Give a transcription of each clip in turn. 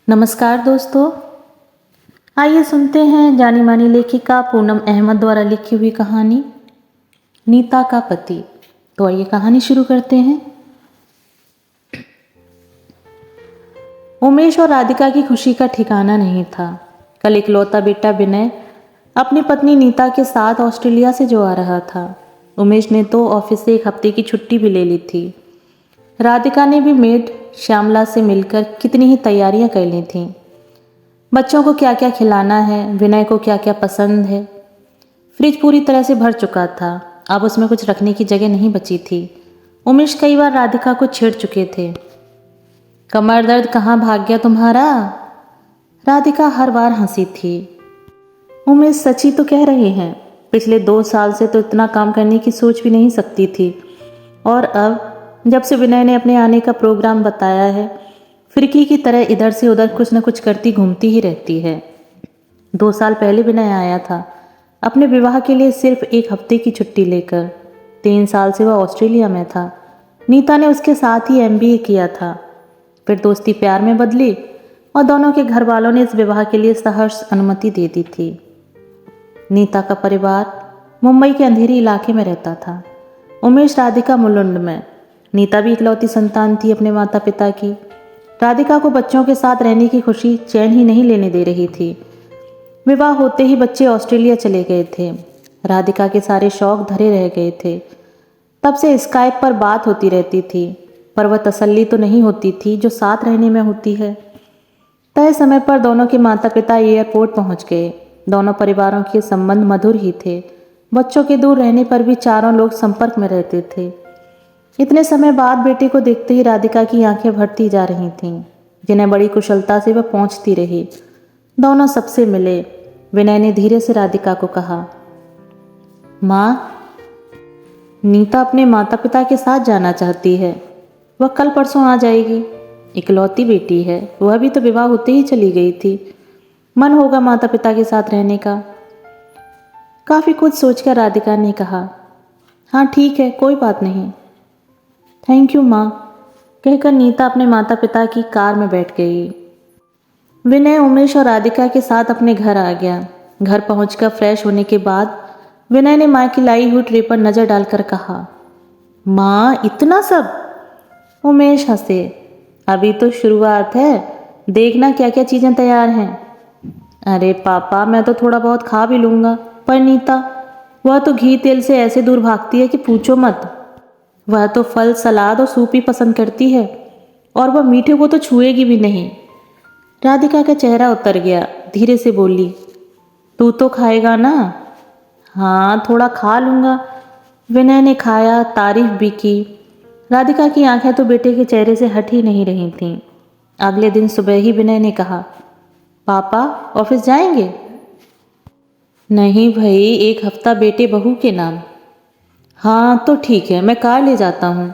नमस्कार दोस्तों, आइए सुनते हैं जानी मानी लेखिका पूनम अहमद द्वारा लिखी हुई कहानी नीता का पति। तो आइए कहानी शुरू करते हैं। उमेश और राधिका की खुशी का ठिकाना नहीं था। कल इकलौता बेटा विनय अपनी पत्नी नीता के साथ ऑस्ट्रेलिया से जो आ रहा था। उमेश ने तो ऑफिस से एक हफ्ते की छुट्टी भी ले ली थी। राधिका ने भी मेड श्यामला से मिलकर कितनी ही तैयारियां कर ली थीं। बच्चों को क्या क्या खिलाना है, विनय को क्या क्या पसंद है। फ्रिज पूरी तरह से भर चुका था, अब उसमें कुछ रखने की जगह नहीं बची थी। उमेश कई बार राधिका को छेड़ चुके थे। कमर दर्द कहाँ भाग गया तुम्हारा? राधिका हर बार हंसी थी। उमेश सच्ची तो कह रहे हैं, पिछले 2 साल से तो इतना काम करने की सोच भी नहीं सकती थी, और अब जब से विनय ने अपने आने का प्रोग्राम बताया है, फिरकी की तरह इधर से उधर कुछ न कुछ करती घूमती ही रहती है। 2 साल पहले विनय आया था अपने विवाह के लिए सिर्फ 1 हफ्ते की छुट्टी लेकर। 3 साल से वह ऑस्ट्रेलिया में था। नीता ने उसके साथ ही MBA किया था। फिर दोस्ती प्यार में बदली और दोनों के घर वालों ने इस विवाह के लिए सहर्ष अनुमति दे दी थी। नीता का परिवार मुंबई के अंधेरी इलाके में रहता था। उमेश राधिका मुलुंड में। नीता भी इकलौती संतान थी अपने माता पिता की। राधिका को बच्चों के साथ रहने की खुशी चैन ही नहीं लेने दे रही थी। विवाह होते ही बच्चे ऑस्ट्रेलिया चले गए थे। राधिका के सारे शौक धरे रह गए थे। तब से स्काइप पर बात होती रहती थी, पर वह तसल्ली तो नहीं होती थी जो साथ रहने में होती है। तय समय पर दोनों के माता पिता एयरपोर्ट पहुंच गए। दोनों परिवारों के संबंध मधुर ही थे। बच्चों के दूर रहने पर भी चारों लोग संपर्क में रहते थे। इतने समय बाद बेटे को देखते ही राधिका की आंखें भरती जा रही थीं, जिन्हें बड़ी कुशलता से वह पहुंचती रही। दोनों सबसे मिले। विनय ने धीरे से राधिका को कहा, माँ, नीता अपने माता पिता के साथ जाना चाहती है। वह कल परसों आ जाएगी। इकलौती बेटी है, वह भी तो विवाह होते ही चली गई थी। मन होगा माता पिता के साथ रहने का। काफी कुछ सोचकर राधिका ने कहा, हाँ ठीक है, कोई बात नहीं। थैंक यू माँ, कहकर नीता अपने माता पिता की कार में बैठ गई। विनय उमेश और राधिका के साथ अपने घर आ गया। घर पहुंचकर फ्रेश होने के बाद विनय ने माँ की लाई हुई ट्रे पर नजर डालकर कहा, माँ, इतना सब? उमेश हंसे, अभी तो शुरुआत है, देखना क्या क्या चीजें तैयार हैं। अरे पापा, मैं तो थोड़ा बहुत खा भी लूंगा, पर नीता, वह तो घी तेल से ऐसे दूर भागती है कि पूछो मत। वह तो फल, सलाद और सूप ही पसंद करती है, और वह मीठे को तो छुएगी भी नहीं। राधिका का चेहरा उतर गया। धीरे से बोली, तू तो खाएगा ना? हाँ, थोड़ा खा लूंगा। विनय ने खाया, तारीफ भी की। राधिका की आंखें तो बेटे के चेहरे से हट ही नहीं रही थीं। अगले दिन सुबह ही विनय ने कहा, पापा ऑफिस जाएंगे? नहीं भाई, 1 हफ्ता बेटे बहू के नाम। हाँ तो ठीक है, मैं कार ले जाता हूँ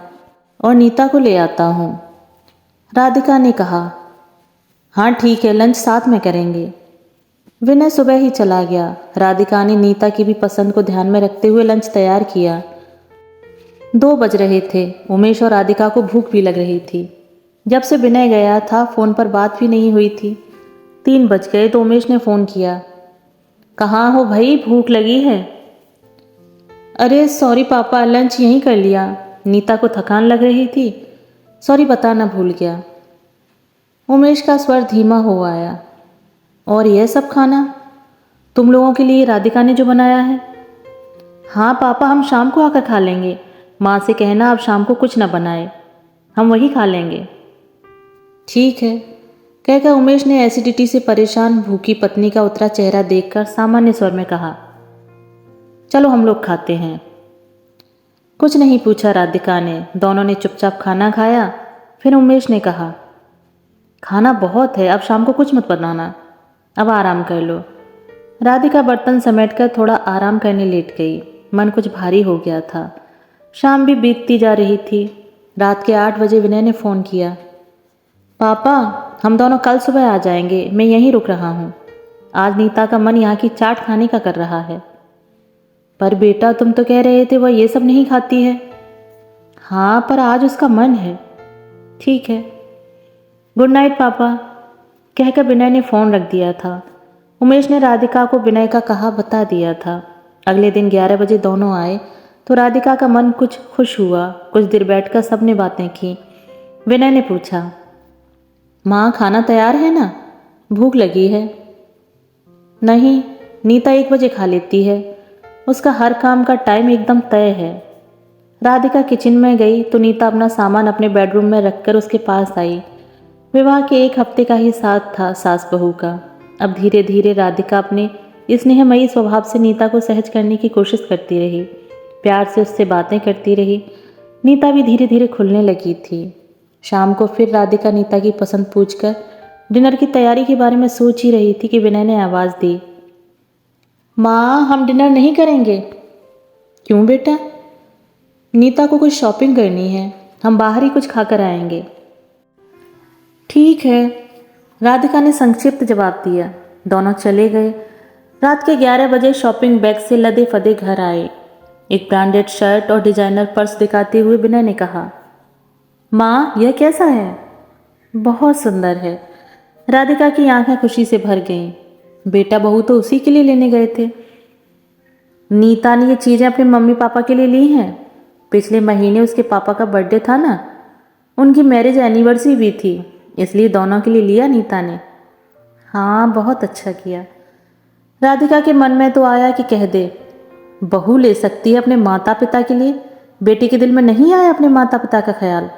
और नीता को ले आता हूँ, राधिका ने कहा। हाँ ठीक है, लंच साथ में करेंगे। विनय सुबह ही चला गया। राधिका ने नीता की भी पसंद को ध्यान में रखते हुए लंच तैयार किया। 2 बज रहे थे। उमेश और राधिका को भूख भी लग रही थी। जब से विनय गया था फ़ोन पर बात भी नहीं हुई थी। 3 बज गए तो उमेश ने फ़ोन किया, कहाँ हो भाई, भूख लगी है? अरे सॉरी पापा, लंच यहीं कर लिया। नीता को थकान लग रही थी, सॉरी बताना भूल गया। उमेश का स्वर धीमा हो आया, और यह सब खाना तुम लोगों के लिए राधिका ने जो बनाया है? हाँ पापा, हम शाम को आकर खा लेंगे। माँ से कहना अब शाम को कुछ न बनाए, हम वही खा लेंगे। ठीक है, कहकर उमेश ने एसिडिटी से परेशान भूखी पत्नी का उतरा चेहरा देखकर सामान्य स्वर में कहा, चलो हम लोग खाते हैं। कुछ नहीं पूछा राधिका ने। दोनों ने चुपचाप खाना खाया। फिर उमेश ने कहा, खाना बहुत है, अब शाम को कुछ मत बनाना, अब आराम कर लो। राधिका बर्तन समेटकर थोड़ा आराम करने लेट गई। मन कुछ भारी हो गया था। शाम भी बीतती जा रही थी। रात के 8 बजे विनय ने फ़ोन किया, पापा हम दोनों कल सुबह आ जाएंगे, मैं यहीं रुक रहा हूँ। आज नीता का मन यहाँ की चाट खाने का कर रहा है। पर बेटा, तुम तो कह रहे थे वह ये सब नहीं खाती है। हाँ, पर आज उसका मन है। ठीक है, गुड नाइट पापा। कहकर विनय ने फ़ोन रख दिया था। उमेश ने राधिका को विनय का कहा बता दिया था। अगले दिन 11 बजे दोनों आए तो राधिका का मन कुछ खुश हुआ। कुछ देर बैठकर सबने बातें की। विनय ने पूछा, माँ खाना तैयार है ना? भूख लगी है। नहीं, नीता 1 बजे खा लेती है। उसका हर काम का टाइम एकदम तय है। राधिका किचन में गई तो नीता अपना सामान अपने बेडरूम में रखकर उसके पास आई। विवाह के 1 हफ्ते का ही साथ था सास बहू का। अब धीरे धीरे राधिका अपने स्नेहमयी स्वभाव से नीता को सहज करने की कोशिश करती रही। प्यार से उससे बातें करती रही। नीता भी धीरे धीरे खुलने लगी थी। शाम को फिर राधिका नीता की पसंद पूछकर डिनर की तैयारी के बारे में सोच ही रही थी कि विनय ने आवाज़ दी, माँ हम डिनर नहीं करेंगे। क्यों बेटा? नीता को कुछ शॉपिंग करनी है, हम बाहर ही कुछ खाकर आएंगे। ठीक है, राधिका ने संक्षिप्त जवाब दिया। दोनों चले गए। रात के 11 बजे शॉपिंग बैग से लदे फदे घर आए। एक ब्रांडेड शर्ट और डिजाइनर पर्स दिखाते हुए विनय ने कहा, माँ यह कैसा है? बहुत सुंदर है। राधिका की आंखें खुशी से भर गईं। बेटा बहू तो उसी के लिए लेने गए थे। नीता ने ये चीज़ें अपने मम्मी पापा के लिए ली हैं। पिछले महीने उसके पापा का बर्थडे था ना, उनकी मैरिज एनिवर्सरी भी थी, इसलिए दोनों के लिए लिया नीता ने। हाँ बहुत अच्छा किया। राधिका के मन में तो आया कि कह दे, बहू ले सकती है अपने माता पिता के लिए, बेटे के दिल में नहीं आया अपने माता पिता का ख्याल?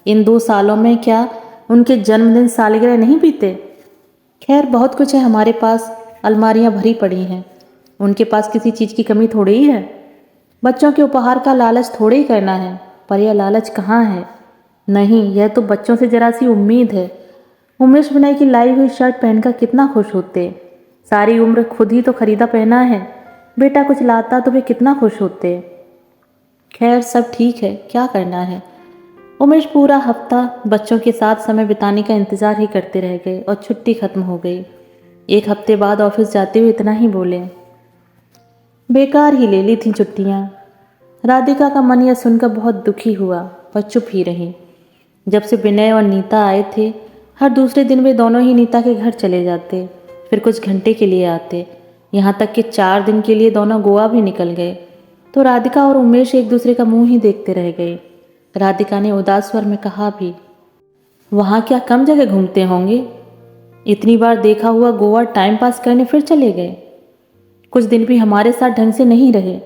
इन 2 सालों में क्या उनके जन्मदिन सालगिरह नहीं बीते? खैर बहुत कुछ है हमारे पास, अलमारियां भरी पड़ी हैं। उनके पास किसी चीज़ की कमी थोड़ी ही है। बच्चों के उपहार का लालच थोड़े ही करना है, पर यह लालच कहाँ है? नहीं, यह तो बच्चों से जरा सी उम्मीद है। उमेश विनय की लाई हुई शर्ट पहनकर कितना खुश होते। सारी उम्र खुद ही तो खरीदा पहना है, बेटा कुछ लाता तो वे कितना खुश होते। खैर सब ठीक है, क्या करना है। उमेश पूरा हफ्ता बच्चों के साथ समय बिताने का इंतजार ही करते रह गए और छुट्टी खत्म हो गई। 1 हफ्ते बाद ऑफिस जाते हुए इतना ही बोले, बेकार ही ले ली थी छुट्टियाँ। राधिका का मन यह सुनकर बहुत दुखी हुआ, पर चुप ही रही। जब से विनय और नीता आए थे, हर दूसरे दिन वे दोनों ही नीता के घर चले जाते, फिर कुछ घंटे के लिए आते। यहाँ तक कि 4 दिन के लिए दोनों गोवा भी निकल गए। तो राधिका और उमेश एक दूसरे का मुंह ही देखते रह गए। राधिका ने उदास स्वर में कहा भी, वहाँ क्या कम जगह घूमते होंगे? इतनी बार देखा हुआ गोवा टाइम पास करने फिर चले गए। कुछ दिन भी हमारे साथ ढंग से नहीं रहे।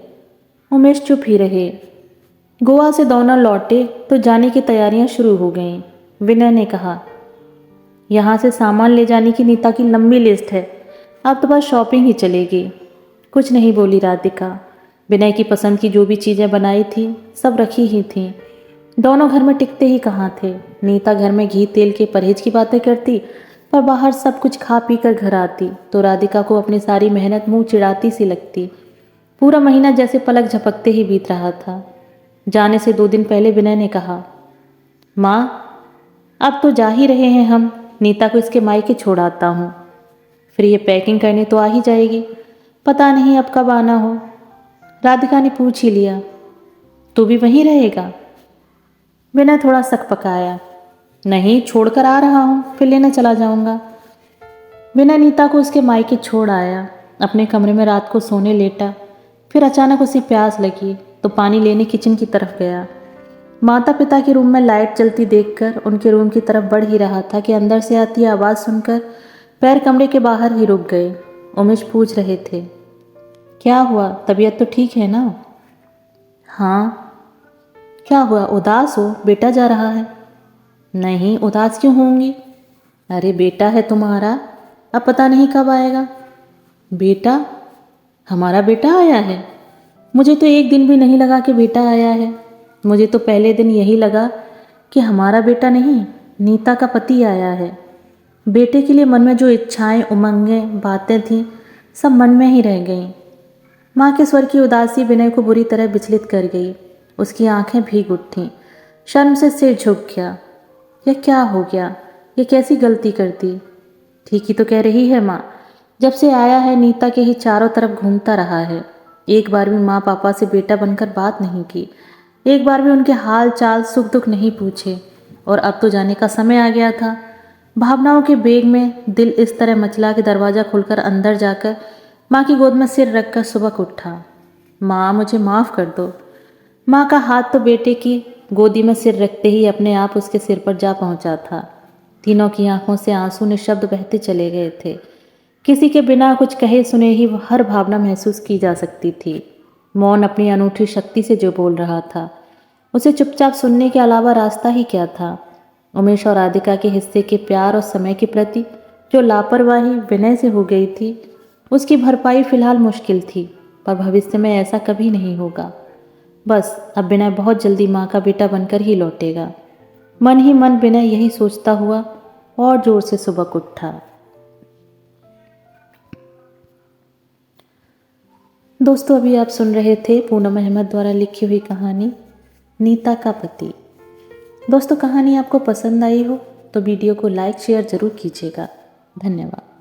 उमेश चुप ही रहे। गोवा से दोनों लौटे तो जाने की तैयारियां शुरू हो गईं। विनय ने कहा, यहाँ से सामान ले जाने की नीता की लंबी लिस्ट है, अब तो बस शॉपिंग ही चलेगी। कुछ नहीं बोली राधिका। विनय की पसंद की जो भी चीज़ें बनाई थी सब रखी ही थीं। दोनों घर में टिकते ही कहाँ थे। नीता घर में घी तेल के परहेज की बातें करती, पर बाहर सब कुछ खा पी कर घर आती तो राधिका को अपनी सारी मेहनत मुंह चिढ़ाती सी लगती। पूरा महीना जैसे पलक झपकते ही बीत रहा था। जाने से 2 दिन पहले विनय ने कहा, माँ अब तो जा ही रहे हैं हम, नीता को इसके मायके छोड़ आता हूँ। फिर ये पैकिंग करने तो आ ही जाएगी, पता नहीं अब कब आना हो। राधिका ने पूछ ही लिया, तू भी वहीं रहेगा? विनय थोड़ा सकपकाया, नहीं छोड़कर आ रहा हूँ, फिर लेने चला जाऊँगा। विनय नीता को उसके मायके छोड़ आया। अपने कमरे में रात को सोने लेटा। फिर अचानक उसे प्यास लगी तो पानी लेने किचन की तरफ गया। माता पिता के रूम में लाइट जलती देखकर उनके रूम की तरफ बढ़ ही रहा था कि अंदर से आती आवाज़ सुनकर पैर कमरे के बाहर ही रुक गए। उमेश पूछ रहे थे, क्या हुआ, तबीयत तो ठीक है ना? हाँ। क्या हुआ, उदास हो? बेटा जा रहा है। नहीं, उदास क्यों होंगी? अरे बेटा है तुम्हारा, अब पता नहीं कब आएगा। बेटा? हमारा बेटा आया है? मुझे तो एक दिन भी नहीं लगा कि बेटा आया है। मुझे तो पहले दिन यही लगा कि हमारा बेटा नहीं, नीता का पति आया है। बेटे के लिए मन में जो इच्छाएं, उमंगें, बातें थीं, सब मन में ही रह गईं। माँ के स्वर की उदासी विनय को बुरी तरह विचलित कर गई। उसकी आंखें भीग उठीं। शर्म से सिर झुक गया। यह क्या हो गया? ये कैसी गलती कर दी? ठीक ही तो कह रही है माँ, जब से आया है नीता के ही चारों तरफ घूमता रहा है। एक बार भी माँ पापा से बेटा बनकर बात नहीं की, एक बार भी उनके हाल चाल सुख दुख नहीं पूछे। और अब तो जाने का समय आ गया था। भावनाओं के बेग में दिल इस तरह मचला कि दरवाज़ा खुलकर अंदर जाकर माँ की गोद में सिर रखकर सुबक उठा। माँ, मुझे माफ़ कर दो। माँ का हाथ तो बेटे की गोदी में सिर रखते ही अपने आप उसके सिर पर जा पहुंचा था। तीनों की आंखों से आंसू निःशब्द बहते चले गए थे। किसी के बिना कुछ कहे सुने ही हर भावना महसूस की जा सकती थी। मौन अपनी अनूठी शक्ति से जो बोल रहा था, उसे चुपचाप सुनने के अलावा रास्ता ही क्या था। उमेश और राधिका के हिस्से के प्यार और समय के प्रति जो लापरवाही विनय से हो गई थी, उसकी भरपाई फिलहाल मुश्किल थी, पर भविष्य में ऐसा कभी नहीं होगा। बस अब विनय बहुत जल्दी माँ का बेटा बनकर ही लौटेगा। मन ही मन विनय यही सोचता हुआ और जोर से सुबक उठा। दोस्तों, अभी आप सुन रहे थे पूनम अहमद द्वारा लिखी हुई कहानी नीता का पति। दोस्तों, कहानी आपको पसंद आई हो तो वीडियो को लाइक शेयर जरूर कीजिएगा। धन्यवाद।